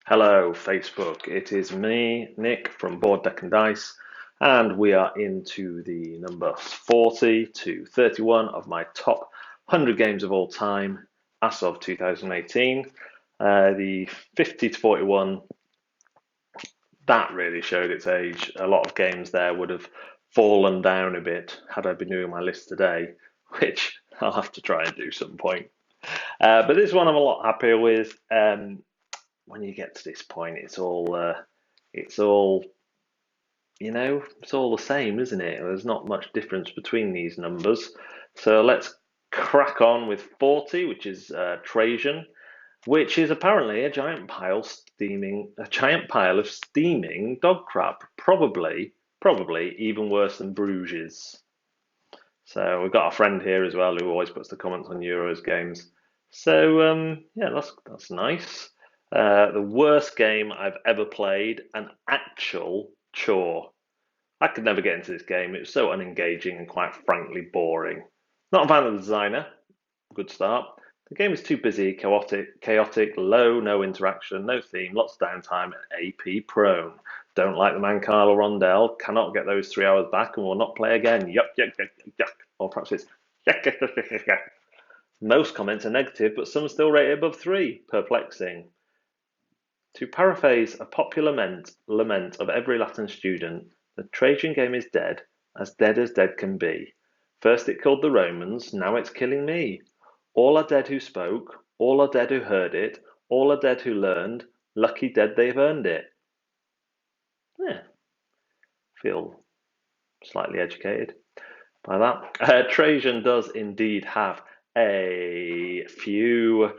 Hello, Facebook. It is me, Nick from Board Deck and Dice, and we are into the number 40 to 31 of my top 100 games of all time as of 2018. The 50 to 41, that really showed its age. A lot of games there would have fallen down a bit had I been doing my list today, which I'll have to try and do some point. But this one I'm a lot happier with. When you get to this point, it's all, it's all the same, isn't it? There's not much difference between these numbers. So let's crack on with 40, which is Trajan, which is apparently a giant pile of steaming dog crap. Probably even worse than Bruges. So we've got a friend here as well who always puts the comments on Euros games. So yeah, that's nice. The worst game I've ever played, an actual chore. I could never get into this game. It was so unengaging and quite frankly boring. Not a fan of the designer. Good start. The game is too busy, chaotic, low, no interaction, no theme, lots of downtime, and AP prone. Don't like the man Carl or Rondell. Cannot get those 3 hours back and will not play again. Yuck, yuck, yuck, yuck, yuck. Or perhaps it's yuck, yuck, yuck, yuck, yuck, yuck. Most comments are negative, but some still rated above 3. Perplexing. To paraphrase a popular lament of every Latin student, the Trajan game is dead as dead can be. First it killed the Romans, now it's killing me. All are dead who spoke, all are dead who heard it, all are dead who learned, lucky dead they've earned it. Yeah, feel slightly educated by that. Trajan does indeed have a few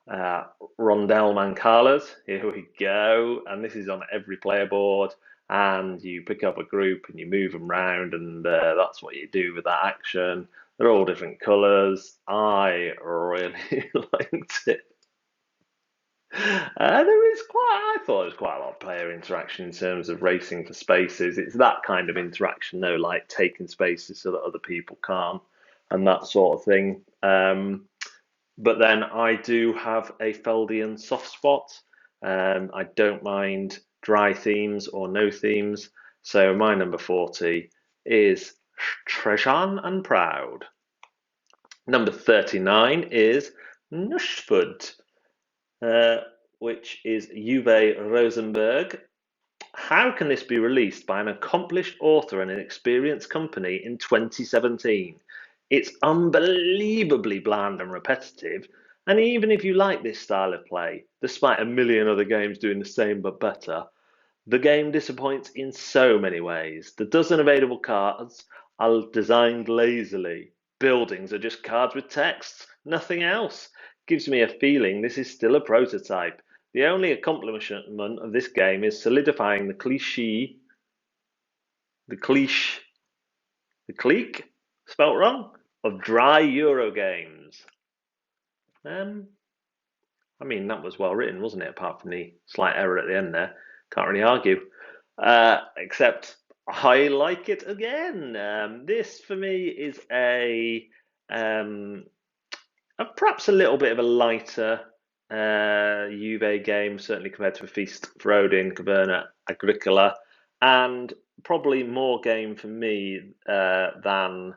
Rondell Mancalas. Here we go, and this is on every player board. And you pick up a group and you move them around, and that's what you do with that action. They're all different colours. I really liked it. I thought there was quite a lot of player interaction in terms of racing for spaces. It's that kind of interaction, though, like taking spaces so that other people can't, and that sort of thing. But then I do have a Feldian soft spot. I don't mind dry themes or no themes. So my number 40 is Trajan and Proud. Number 39 is Nusfjord, which is Uwe Rosenberg. How can this be released by an accomplished author and an experienced company in 2017? It's unbelievably bland and repetitive, and even if you like this style of play, despite a million other games doing the same but better, the game disappoints in so many ways. The dozen available cards are designed lazily. Buildings are just cards with text, nothing else. Gives me a feeling this is still a prototype. The only accomplishment of this game is solidifying the clique, spelt wrong, of dry Euro games. I mean, that was well written, wasn't it? Apart from the slight error at the end there. Can't really argue. Except I like it again. This for me is perhaps a little bit of a lighter Juve game, certainly compared to a Feast for Odin, Caverna, Agricola, and probably more game for me than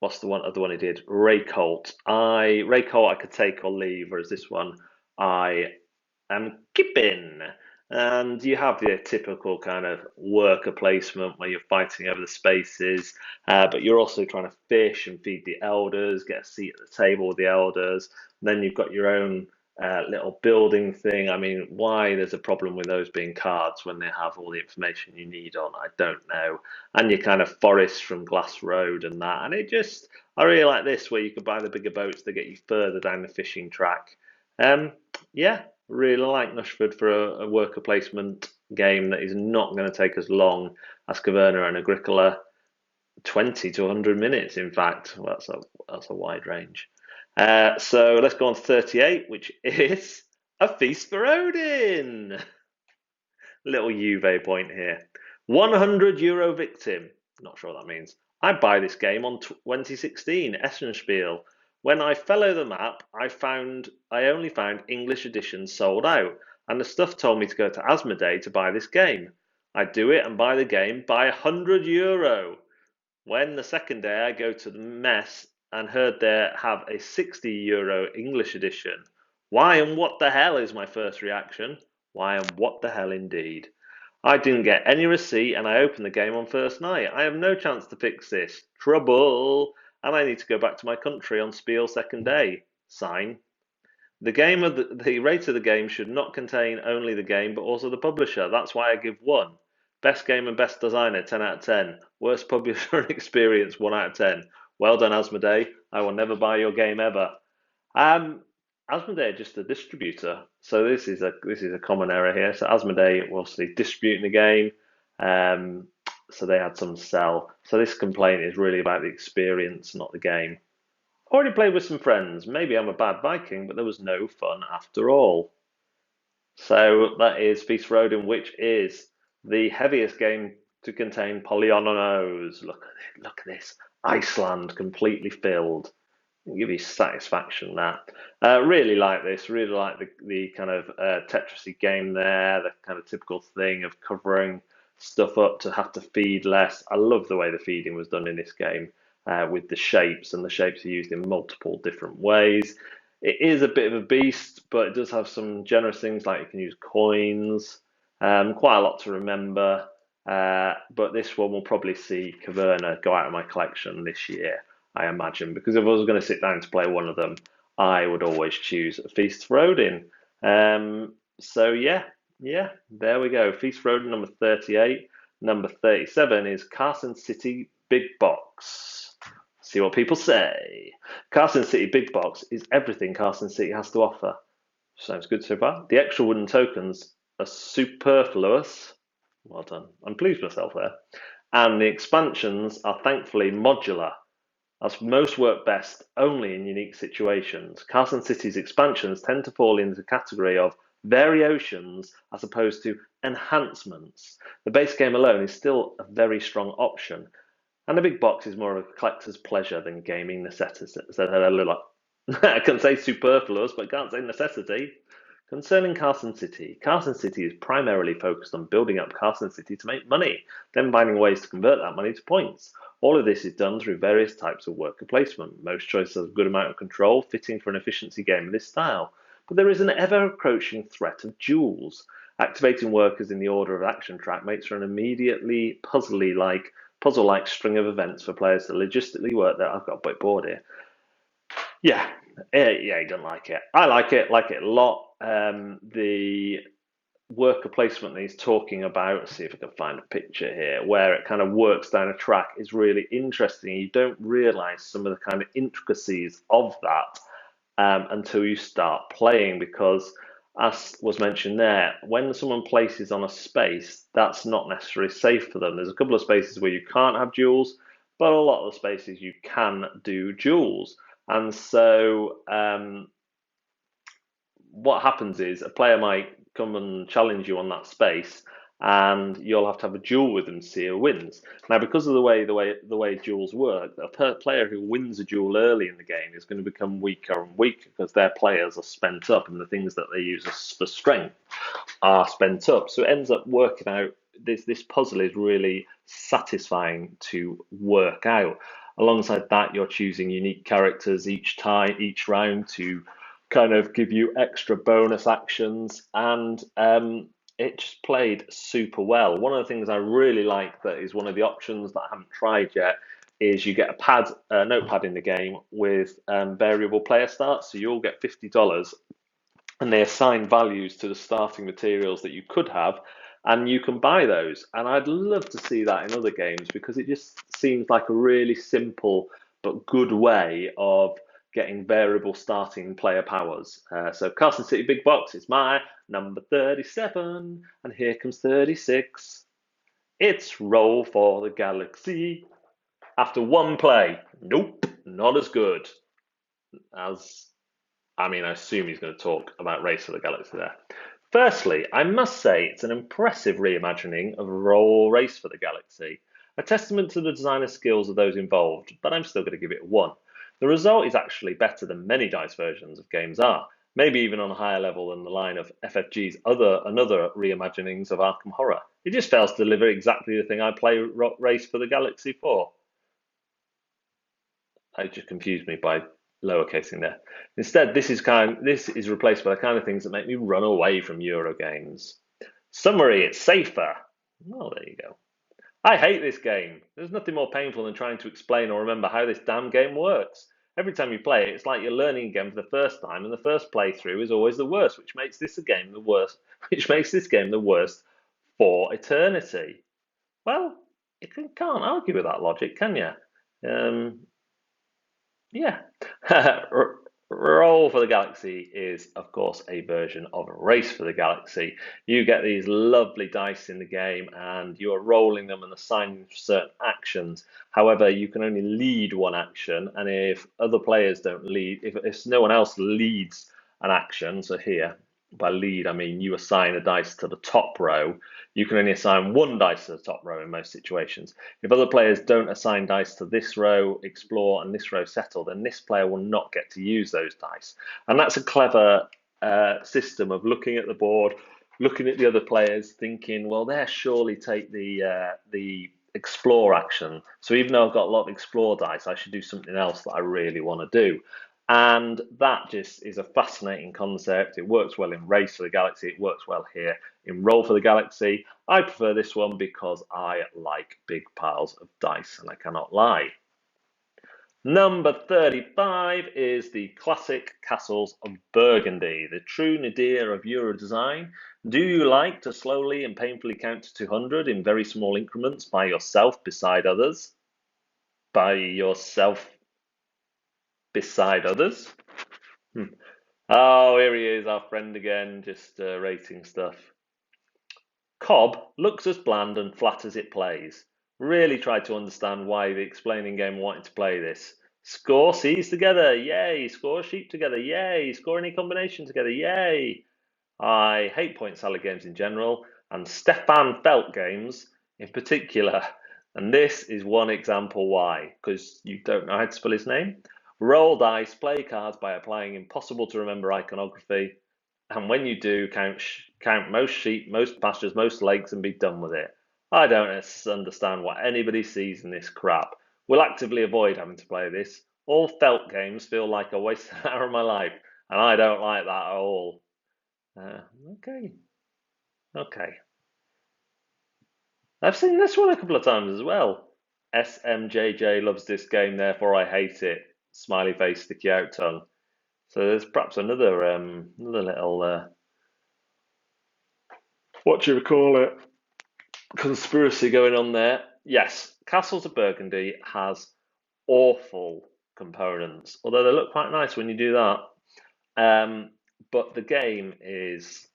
what's the other one he did? Raycolt. Raycolt I could take or leave, whereas this one I am keeping. And you have the typical kind of worker placement where you're fighting over the spaces, but you're also trying to fish and feed the elders, get a seat at the table with the elders. And then you've got your own little building thing. I mean, why there's a problem with those being cards when they have all the information you need on, I don't know. And you kind of forest from Glass Road and that. And I really like this where you can buy the bigger boats that get you further down the fishing track. Yeah, really like Nusfjord for a worker placement game that is not going to take as long as Caverna and Agricola. 20 to 100 minutes, in fact. Well, that's a wide range. So let's go on to 38, which is a Feast for Odin. Little Juve point here. €100 victim. Not sure what that means. I buy this game on 2016 Essenspiel. When I follow the map, I only found English editions sold out. and the stuff told me to go to Asmodee to buy this game. I do it and buy the game by €100. When the second day I go to the mess and heard they have a €60 English edition. Why and what the hell is my first reaction? Why and what the hell indeed. I didn't get any receipt and I opened the game on first night. I have no chance to fix this. Trouble! And I need to go back to my country on Spiel second day. Sign. The rate of the game should not contain only the game but also the publisher. That's why I give 1. Best game and best designer 10 out of 10. Worst publisher and experience 1 out of 10. Well done, Asmodee. I will never buy your game ever. Asmodee are just a distributor, so this is a common error here. So Asmodee were obviously distributing the game, so they had some sell. So this complaint is really about the experience, not the game. Already played with some friends. Maybe I'm a bad Viking, but there was no fun after all. So that is Feast for Odin, which is the heaviest game to contain polyonos. Look at this. Iceland completely filled. Give you satisfaction that. Really like this. Really like the kind of Tetrisy game there. The kind of typical thing of covering stuff up to have to feed less. I love the way the feeding was done in this game with the shapes, and the shapes are used in multiple different ways. It is a bit of a beast, but it does have some generous things like you can use coins. Quite a lot to remember. But this one will probably see Caverna go out of my collection this year, I imagine, because if I was going to sit down to play one of them, I would always choose Feast for Odin. So yeah, there we go. Feast for Odin number 38. Number 37 is Carson City Big Box. See what people say. Carson City Big Box is everything Carson City has to offer. Sounds good so far. The extra wooden tokens are superfluous. Well done. I'm pleased with myself there. And the expansions are thankfully modular, as most work best only in unique situations. Carson City's expansions tend to fall into the category of variations as opposed to enhancements. The base game alone is still a very strong option, and the big box is more of a collector's pleasure than gaming necessity. I can say superfluous, but I can't say necessity. Concerning Carson City is primarily focused on building up Carson City to make money, then finding ways to convert that money to points. All of this is done through various types of worker placement. Most choices have a good amount of control, fitting for an efficiency game of this style. But there is an ever-approaching threat of duels. Activating workers in the order of action track makes for an immediately puzzle-like string of events for players to logistically work there. I've got a bit bored here. Yeah, he doesn't like it. I like it a lot. The worker placement that he's talking about, let's see if I can find a picture here, where it kind of works down a track is really interesting. You don't realise some of the kind of intricacies of that until you start playing, because as was mentioned there, when someone places on a space, that's not necessarily safe for them. There's a couple of spaces where you can't have duels, but a lot of the spaces you can do duels. And so what happens is a player might come and challenge you on that space, and you'll have to have a duel with them to see who wins. Now, because of the way duels work, a player who wins a duel early in the game is going to become weaker and weaker because their players are spent up, and the things that they use for strength are spent up. So it ends up working out. This puzzle is really satisfying to work out. Alongside that, you're choosing unique characters each round to kind of give you extra bonus actions, and it just played super well. One of the things I really like that is one of the options that I haven't tried yet is you get a notepad in the game with variable player starts. So you'll get $50 and they assign values to the starting materials that you could have, and you can buy those. And I'd love to see that in other games, because it just seems like a really simple but good way of getting variable starting player powers. So Carson City Big Box is my number 37, and here comes 36. It's Roll for the Galaxy. After one play, nope, not as good as, I assume he's going to talk about Race for the Galaxy there. Firstly, I must say it's an impressive reimagining of Roll Race for the Galaxy, a testament to the designer skills of those involved, but I'm still going to give it a 1. The result is actually better than many DICE versions of games are. maybe even on a higher level than the line of FFG's another reimaginings of Arkham Horror. It just fails to deliver exactly the thing I play Race for the Galaxy for. I just confused me by lowercasing there. Instead, this is replaced by the kind of things that make me run away from Euro games. Summary: it's safer. Oh, there you go. I hate this game. There's nothing more painful than trying to explain or remember how this damn game works. Every time you play it, it's like you're learning again for the first time, and the first playthrough is always the worst, which makes this game the worst. Which makes this game the worst for eternity. Well, can't argue with that logic, can you? Yeah. Roll for the Galaxy is, of course, a version of Race for the Galaxy. You get these lovely dice in the game and you are rolling them and assigning certain actions. However, you can only lead one action, and if other players don't lead, if no one else leads an action, so here, by lead, I mean you assign a dice to the top row. You can only assign one dice to the top row in most situations. If other players don't assign dice to this row, explore, and this row, settle, then this player will not get to use those dice. And that's a clever system of looking at the board, looking at the other players, thinking, well, they'll surely take the explore action. So even though I've got a lot of explore dice, I should do something else that I really want to do. And that just is a fascinating concept. It works well in Race for the Galaxy. It works well here in Roll for the Galaxy. I prefer this one because I like big piles of dice, and I cannot lie. Number 35 is the classic Castles of Burgundy, the true nadir of Euro design. Do you like to slowly and painfully count to 200 in very small increments by yourself beside others? By yourself beside others? Oh, here he is, our friend again, just rating stuff. Cobb looks as bland and flat as it plays. Really tried to understand why the explaining game wanted to play this. Score C's together, yay! Score sheep together, yay! Score any combination together, yay! I hate point salad games in general, and Stefan Felt games in particular. And this is one example why, because you don't know how to spell his name. Roll dice, play cards by applying impossible to remember iconography, and when you do, count most sheep, most pastures, most lakes, and be done with it. I don't understand what anybody sees in this crap. We'll actively avoid having to play this. All felt games feel like a wasted hour of my life, and I don't like that at all. Okay. I've seen this one a couple of times as well. SMJJ loves this game, therefore I hate it. Smiley face, sticky out tongue. So there's perhaps another little what do you call it? Conspiracy going on there. Yes, Castles of Burgundy has awful components, although they look quite nice when you do that. But the game is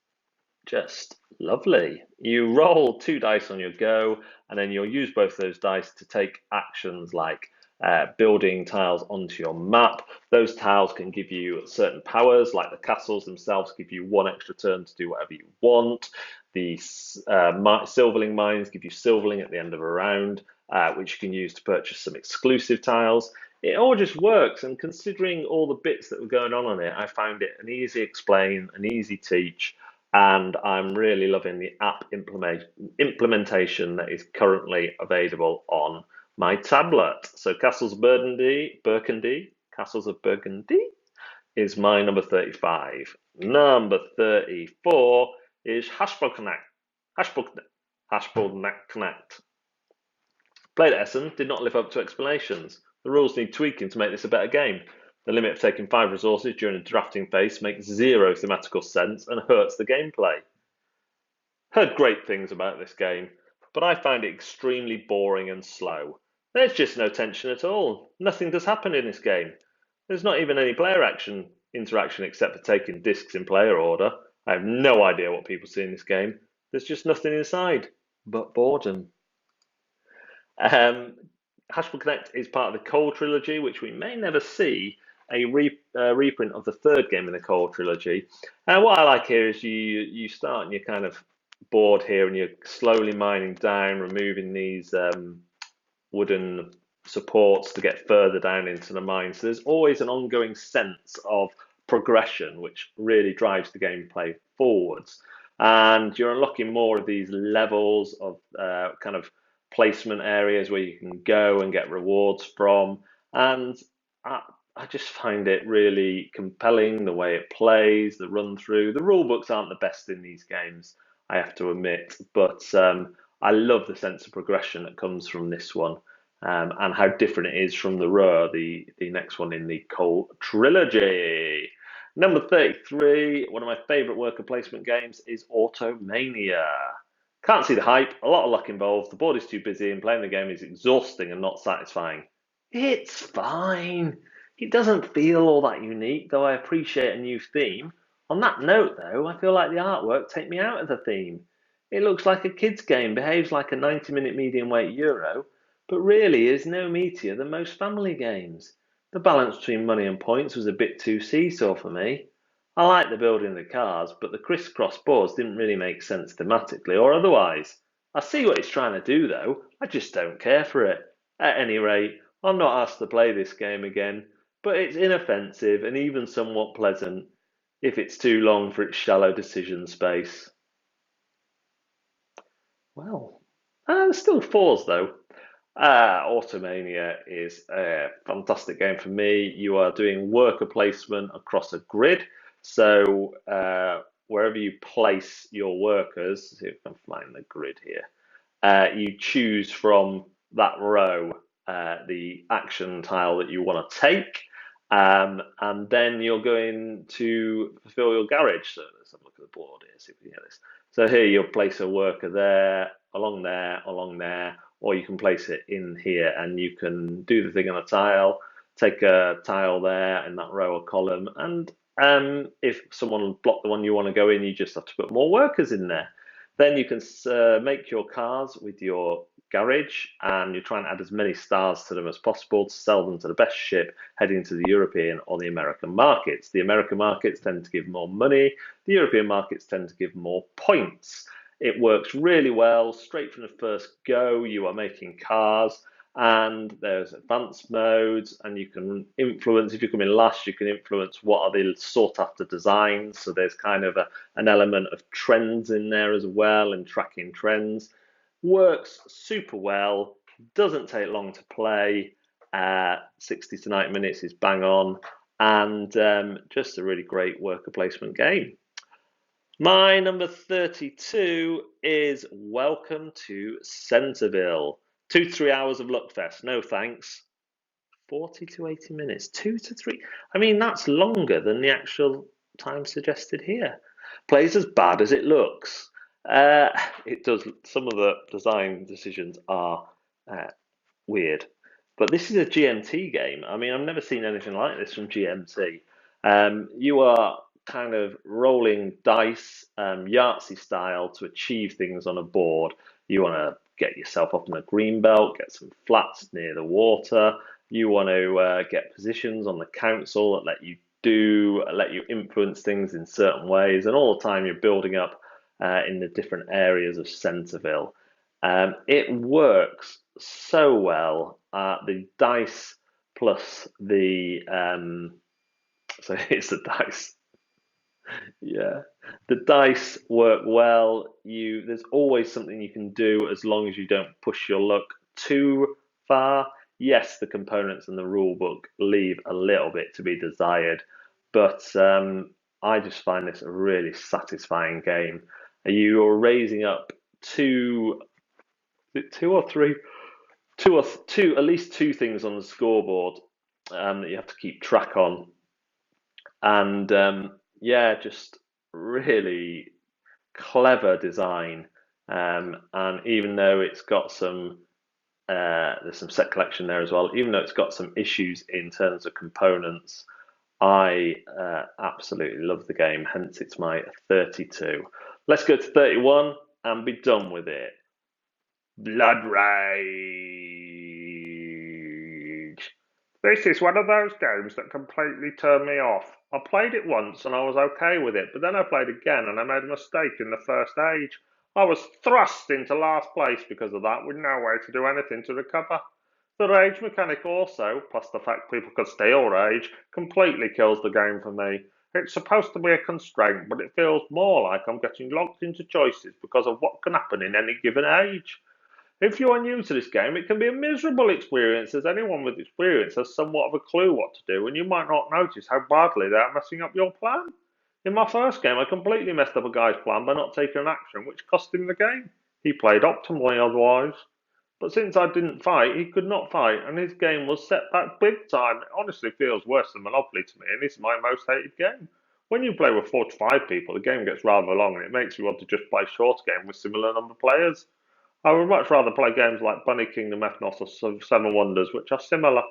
just lovely. You roll 2 dice on your go, and then you'll use both those dice to take actions like building tiles onto your map. Those tiles can give you certain powers, like the castles themselves give you 1 extra turn to do whatever you want. The silverling mines give you silverling at the end of a round, which you can use to purchase some exclusive tiles. It all just works, and considering all the bits that were going on it, I found it an easy explain, an easy teach, and I'm really loving the app implementation that is currently available on my tablet. So Castles of Burgundy, Castles of Burgundy is my number 35. Number 34 is Haspelknecht. Haspelknecht. Played at Essen, did not live up to explanations. The rules need tweaking to make this a better game. The limit of taking 5 resources during a drafting phase makes 0 thematical sense and hurts the gameplay. Heard great things about this game, but I find it extremely boring and slow. There's just no tension at all. Nothing does happen in this game. There's not even any player interaction except for taking discs in player order. I have no idea what people see in this game. There's just nothing inside but boredom. Haspelknecht is part of the Cole trilogy, which we may never see a reprint of the 3rd game in the Cole trilogy. And what I like here is you start and you're kind of bored here, and you're slowly mining down, removing these wooden supports to get further down into the mine. So there's always an ongoing sense of progression, which really drives the gameplay forwards. And you're unlocking more of these levels of kind of placement areas where you can go and get rewards from. And I, I just find it really compelling the way it plays, the run through. The rule books aren't the best in these games, I have to admit, but I love the sense of progression that comes from this one. And how different it is from the Row, the next one in the Cole trilogy. Number 33, one of my favourite worker placement games is Automania. Can't see the hype, a lot of luck involved, the board is too busy, and playing the game is exhausting and not satisfying. It's fine. It doesn't feel all that unique, though I appreciate a new theme. On that note, though, I feel like the artwork take me out of the theme. It looks like a kid's game, behaves like a 90-minute medium weight Euro, but really is no meatier than most family games. The balance between money and points was a bit too seesaw for me. I like the building of the cars, but the crisscross boards didn't really make sense thematically or otherwise. I see what it's trying to do though, I just don't care for it. At any rate, I'm not asked to play this game again, but it's inoffensive and even somewhat pleasant, if it's too long for its shallow decision space. Well, there's still fours though. Automania is a fantastic game for me. You are doing worker placement across a grid. So wherever you place your workers, see if I can find the grid here, you choose from that row the action tile that you want to take. And then you're going to fulfill your garage. So let's have a look at the board here, see if we can get this. So here you'll place a worker there, along there, or you can place it in here and you can do the thing on a tile, take a tile there in that row or column, and if someone blocked the one you want to go in, you just have to put more workers in there. Then you can make your cars with your garage, and you try and add as many stars to them as possible to sell them to the best ship heading to the European or the American markets. The American markets tend to give more money, the European markets tend to give more points. It works really well, straight from the first go. You are making cars, and there's advanced modes, and you can influence, if you come in last, you can influence what are the sought after designs. So there's kind of an element of trends in there as well, and tracking trends. Works super well, doesn't take long to play. 60 to 90 minutes is bang on, and just a really great worker placement game. My number 32 is Welcome to Centerville. 2 to 3 hours of Luckfest, no thanks. 40 to 80 minutes, 2 to 3. I mean, that's longer than the actual time suggested here. Plays as bad as it looks. It does. Some of the design decisions are weird, but this is a GMT game. I mean, I've never seen anything like this from GMT. You are kind of rolling dice, Yahtzee style, to achieve things on a board. You want to get yourself up in the green belt, get some flats near the water. You want to get positions on the council that let you influence things in certain ways, and all the time you're building up in the different areas of Centerville. It works so well. The dice plus the so it's the dice. Yeah, the dice work well. There's always something you can do as long as you don't push your luck too far. Yes, the components and the rule book leave a little bit to be desired, but I just find this a really satisfying game. You are raising up two or three, at least two things on the scoreboard that you have to keep track on, and yeah, just really clever design. And even though it's got some, there's some set collection there as well. Even though it's got some issues in terms of components, I absolutely love the game. Hence, it's my 32. Let's go to 31 and be done with it. Blood Rage. This is one of those games that completely turned me off. I played it once and I was okay with it, but then I played again and I made a mistake in the first age. I was thrust into last place because of that, with no way to do anything to recover. The rage mechanic also, plus the fact people could steal rage, completely kills the game for me. It's supposed to be a constraint, but it feels more like I'm getting locked into choices because of what can happen in any given age. If you are new to this game, it can be a miserable experience, as anyone with experience has somewhat of a clue what to do, and you might not notice how badly they are messing up your plan. In my first game, I completely messed up a guy's plan by not taking an action, which cost him the game. He played optimally otherwise. But since I didn't fight, he could not fight, and his game was set back big time. It honestly feels worse than Monopoly to me, and this is my most hated game. When you play with 4 to 5 people, the game gets rather long, and it makes you want to just play a short game with similar number of players. I would much rather play games like Bunny Kingdom, Ethnos, or Seven Wonders, which are similar.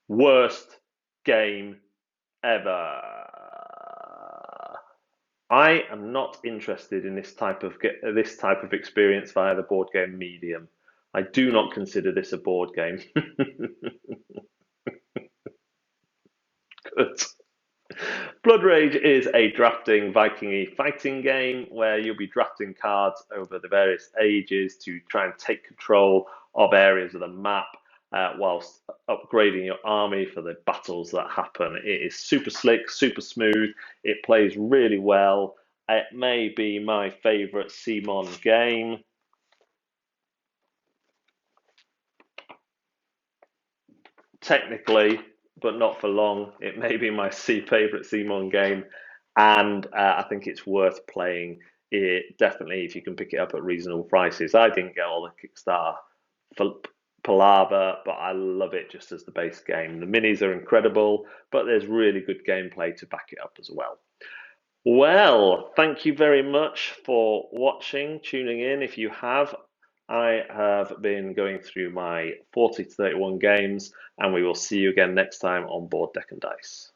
Worst game ever. I am not interested in this type of experience via the board game medium. I do not consider this a board game. Good. Blood Rage is a drafting Viking-y fighting game where you'll be drafting cards over the various ages to try and take control of areas of the map whilst upgrading your army for the battles that happen. It is super slick, super smooth. It plays really well. It may be my favourite CMON game. Technically, but not for long. It may be my favourite CMON game, and I think it's worth playing. It definitely, if you can pick it up at reasonable prices. I didn't get all the Kickstarter for palaver, but I love it just as the base game. The minis are incredible, but there's really good gameplay to back it up as well. Well, thank you very much for watching, tuning in. If you have, I have been going through my 40 to 31 games, and we will see you again next time on Board Deck and Dice.